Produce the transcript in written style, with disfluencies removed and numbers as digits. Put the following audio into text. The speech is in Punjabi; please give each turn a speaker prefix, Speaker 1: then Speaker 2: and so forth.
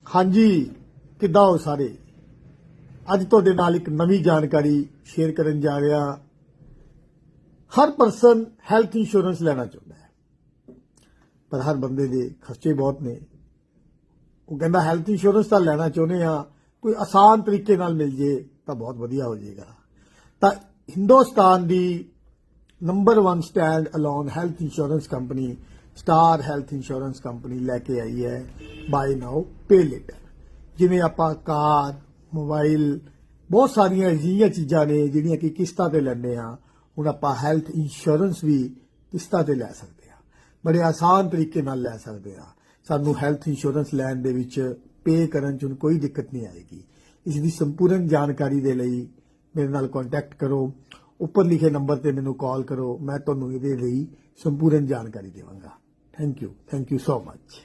Speaker 1: ਹਾਂਜੀ ਕਿੱਦਾਂ ਹੋ ਸਾਰੇ। ਅੱਜ ਤੁਹਾਡੇ ਨਾਲ ਇੱਕ ਨਵੀਂ ਜਾਣਕਾਰੀ ਸ਼ੇਅਰ ਕਰਨ ਜਾ ਰਿਹਾ। ਹਰ ਪਰਸਨ ਹੈਲਥ ਇੰਸ਼ੋਰੈਂਸ ਲੈਣਾ ਚਾਹੁੰਦਾ ਹੈ, ਪਰ ਹਰ ਬੰਦੇ ਦੇ ਖਰਚੇ ਬਹੁਤ ਨੇ। ਉਹ ਕਹਿੰਦਾ ਹੈਲਥ ਇੰਸ਼ੋਰੈਂਸ ਤਾਂ ਲੈਣਾ ਚਾਹੁੰਦੇ ਆ, ਕੋਈ ਆਸਾਨ ਤਰੀਕੇ ਨਾਲ ਮਿਲ ਜੇ ਤਾਂ ਬਹੁਤ ਵਧੀਆ ਹੋ ਜਾਏਗਾ। ਤਾਂ ਹਿੰਦੁਸਤਾਨ ਦੀ number 1 stand alone health insurance company star health insurance company ਲੈ ਕੇ ਆਈ ਹੈ ਬਾਏ ਨਾਓ ਪੇ ਲੇਟਰ। ਜਿਵੇਂ ਆਪਾਂ ਕਾਰ, ਮੋਬਾਈਲ, ਬਹੁਤ ਸਾਰੀਆਂ ਅਜਿਹੀਆਂ ਚੀਜ਼ਾਂ ਨੇ ਜਿਹੜੀਆਂ ਕਿ ਕਿਸ਼ਤਾਂ ਤੇ ਲੈਂਦੇ ਆ, ਹੁਣ ਆਪਾਂ ਹੈਲਥ ਇੰਸ਼ੋਰੈਂਸ ਵੀ ਕਿਸ਼ਤਾਂ ਤੇ ਲੈ ਸਕਦੇ ਆ, ਬੜੇ ਆਸਾਨ ਤਰੀਕੇ ਨਾਲ ਲੈ ਸਕਦੇ ਆ। ਸਾਨੂੰ ਹੈਲਥ ਇੰਸ਼ੋਰੈਂਸ ਲੈਣ ਦੇ ਵਿੱਚ ਪੇ ਕਰਨ 'ਚ ਕੋਈ ਦਿੱਕਤ ਨਹੀਂ ਆਏਗੀ। ਇਸ ਦੀ ਸੰਪੂਰਨ ਜਾਣਕਾਰੀ ਦੇ ਲਈ ਮੇਰੇ ਨਾਲ ਕੰਟੈਕਟ ਕਰੋ। ਉੱਪਰ ਲਿਖੇ ਨੰਬਰ ਤੇ ਮੈਨੂੰ ਕਾਲ ਕਰੋ, ਮੈਂ ਤੁਹਾਨੂੰ ਇਹਦੇ ਲਈ ਸੰਪੂਰਨ ਜਾਣਕਾਰੀ ਦੇਵਾਂਗਾ। Thank you so much.